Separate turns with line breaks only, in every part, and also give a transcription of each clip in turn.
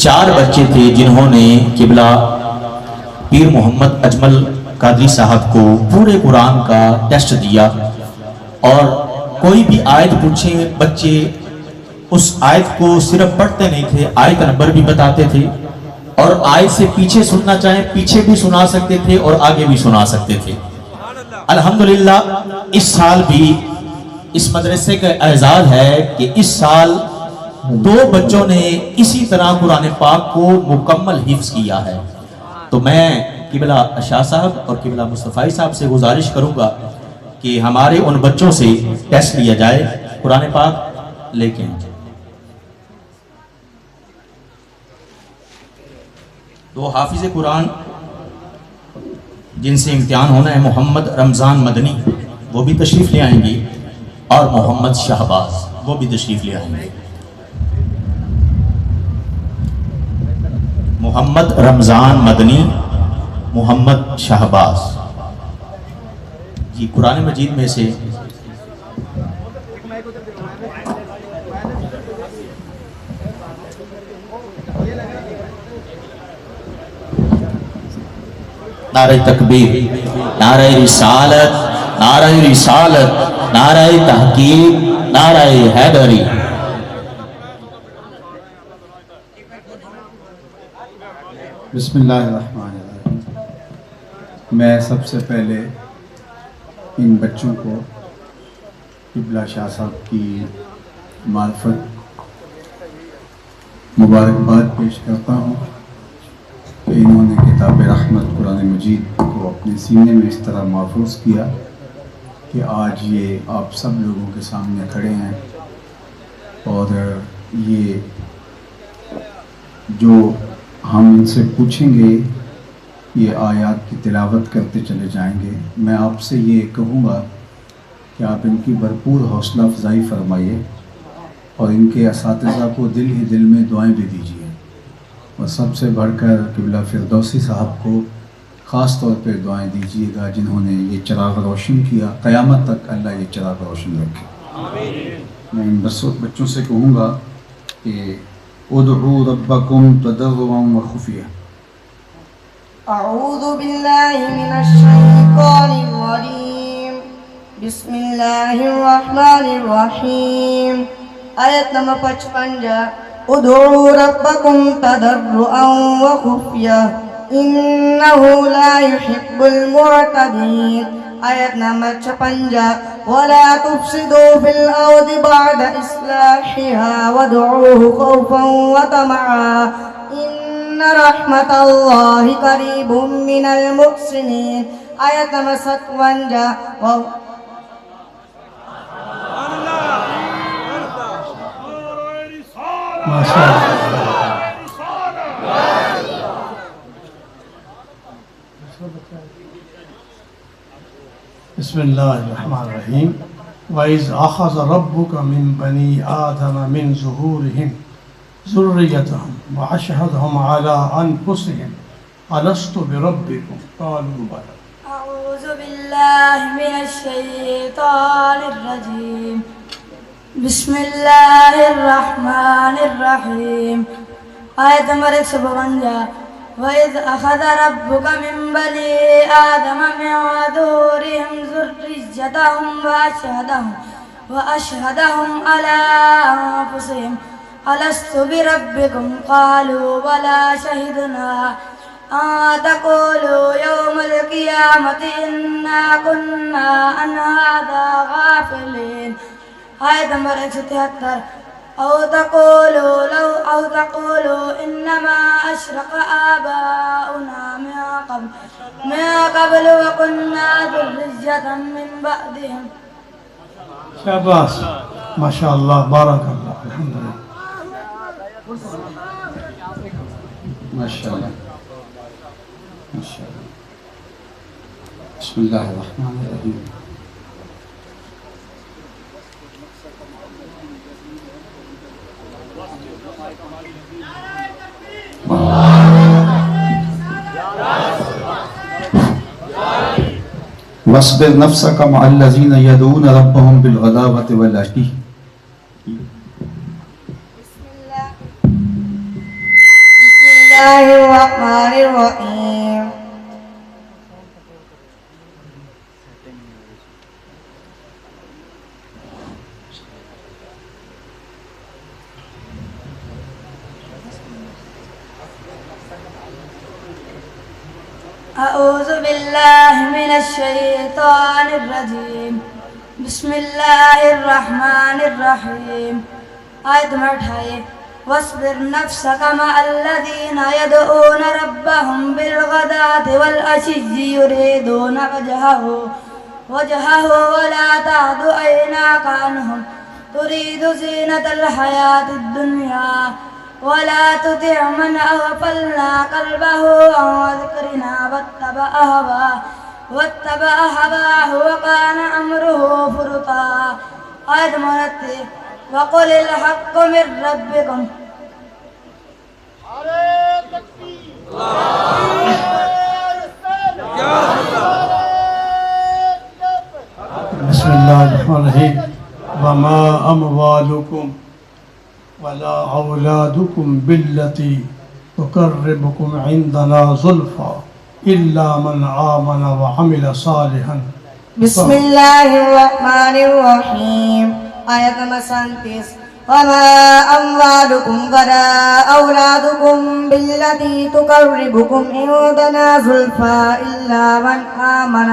4 बच्चे थे जिन्होंने किबला पीर मोहम्मद अजमल कादरी साहब को पूरे कुरान का टेस्ट दिया, और कोई भी आयत पूछे बच्चे उस आयत को सिर्फ पढ़ते नहीं थे, आयत नंबर भी बताते थे, और आयत से पीछे सुनना चाहे पीछे भी सुना सकते थे और आगे भी सुना सकते थे। अल्हम्दुलिल्लाह इस साल भी इस मदरसे का एजाज है कि इस साल 2 बच्चों ने इसी तरह कुरान पाक को मुकम्मल हिफ्ज किया है। तो मैं किबला शाह साहब और किबला मुस्तफ़ाई साहब से गुजारिश करूंगा कि हमारे उन बच्चों से टेस्ट लिया जाए, कुरान पाक लेके आए। 2 हाफिज कुरान जिनसे इम्तिहान होना है, मोहम्मद रमज़ान मदनी वो भी तशरीफ़ ले आएंगे, और मोहम्मद शहबाज वो भी तशरीफ़ ले आएंगे। मोहम्मद रमज़ान मदनी, मोहम्मद शहबाज जी कुरान मजीद में से नारे तकबीर, नारे रिसालत, नारे रिसालत, नारे तहकीक, नारे हैदरी।
बिस्मिल्लाहिर्रहमानिर्रहीम। मैं सबसे पहले इन बच्चों को किबला शाह साहब की मार्फत मुबारकबाद पेश करता हूँ कि इन्होंने किताब रहमत कुरान मजीद को अपने सीने में इस तरह महफूज किया कि आज ये आप सब लोगों के सामने खड़े हैं, और ये जो हम इनसे पूछेंगे ये आयत की तिलावत करते चले जाएंगे। मैं आपसे ये कहूँगा कि आप इनकी भरपूर हौसला अफजाई फरमाइए, और इनके असातिज़ा को दिल ही दिल में दुआएं भी दीजिए, और सबसे बढ़कर किबला फिरदौसी साहब को ख़ास तौर पे दुआएं दीजिएगा जिन्होंने ये चिराग रोशन किया। क़यामत तक अल्लाह ये चिराग रोशन रखे। मैं इन बच्चों से कहूँगा कि उदऊ रब्बकुम तदर्रुअन व खुफिया।
अऊज़ु बिल्लाहि मिनश शैतानिर रजीम। बिस्मिल्लाहिर रहमानिर रहीम। आयत नंबर 55। उदऊ रब्बकुम तदर्रुअन व खुफिया इन्नहु ला युहिब्बुल मुअतदीन। आयत नंबर 56। वला तुफसिदू फिल अर्दि बअद इस्लाहिहा वदऊहु खौफन व तमआ इन्न रहमतल्लाहि करीबुम मिनल मुहसिनीन। आयत नंबर 57।
बिस्मिल्लाहिर्रहमानिर्रहीम। वइज़ अख़ज़ रब्बुका मिन बनी आदम मिन ज़ुहूरिहिम ज़ुर्रिय्यतहुम व अशहदहुम अला अनफुसिहिम अलस्तु बिरब्बिकुम क़ालू बला।
अऊज़ु बिल्लाहि मिनश शैतानिर रजीम। बिस्मिल्लाहिर रहमानिर रहीम। आयत नंबर 152। वइज़ अख़ज़ रब्बुका मिन बनी आदम मिन ज़ुहूरिहिम ज़ुर्रिय्यतहुम व अशहदहुम अला अनफुसिहिम अलस्तु बिरब्बिकुम क़ालू बला शहिदना अन तक़ूलू यौमल क़ियामति इन्ना कुन्ना अन हाज़ा गाफ़िलीन। आयत नंबर 173। औ तक़ूलू इन्नमा अशरक आबाउना मिन क़ब्ल व कुन्ना ज़ुर्रिय्यतम मिन बअदिहिम।
शाबाश, माशाअल्लाह, बारकल्लाह, अल्हम्दुलिल्लाह,
माशाअल्लाह माशाअल्लाह। बिस्मिल्लाहिर्रहमानिर्रहीम। वस्बिर नफ्सका मअल्लज़ीना यदऊना रब्बहुम बिलग़दावति वल अशी।
बिस्मिल्लाहिर्रहमानिर्रहीम। अऊज़ु बिल्लाहि मिनश शैतानिर रजीम। बिस्मिल्लाहिर्रहमानिर्रहीम। आयत नंबर 28। वस्बिर नफ्सक मअल्लज़ीना यदऊन रब्बहुम बिलगदाति वल अशिय्यि युरीदूना वजहहु वला तादु ऐनाका अन्हुम तुरीदु ज़ीनतल हयातिद दुनिया वला तुतिअ मन अग़फलना क़ल्बहु अन ज़िक्रिना वत्तबअ हवाहु वकान अम्रुहु फुरुता। आयत नंबर 29। वक़ुलिल हक़्क़ु मिर रब्बिकुम।
बिस्मिल्लाहिर्रहमानिर्रहीम। वमा अमवालुकुम वला औलादुकुम बिल्लती तुक़र्रिबुकुम इंदना ज़ुल्फ़ा इल्ला मन आमन व अमिल सालिहन।
बिस्मिल्लाहिर्रहमानिर्रहीम। आयत नंबर 37। वमा अमवालुकुम वला औलादुकुम बिल्लती तुक़र्रिबुकुम इंदना ज़ुल्फ़ा इल्ला मन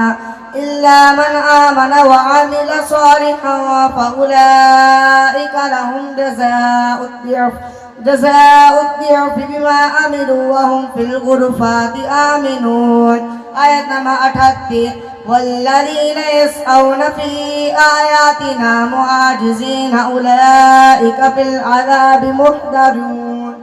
आमन व अमिल सालिहन फ़उलाइका लहुम जज़ाउद्दिअफ़ बिमा अमिलू व हुम फिल गुरफ़ाति आमिनून। आयत नंबर 38। वल्लज़ीना यसअउन फ़ी आयातिना मुआजिज़ीन उलाइका फ़िल अज़ाबि मुहदरून।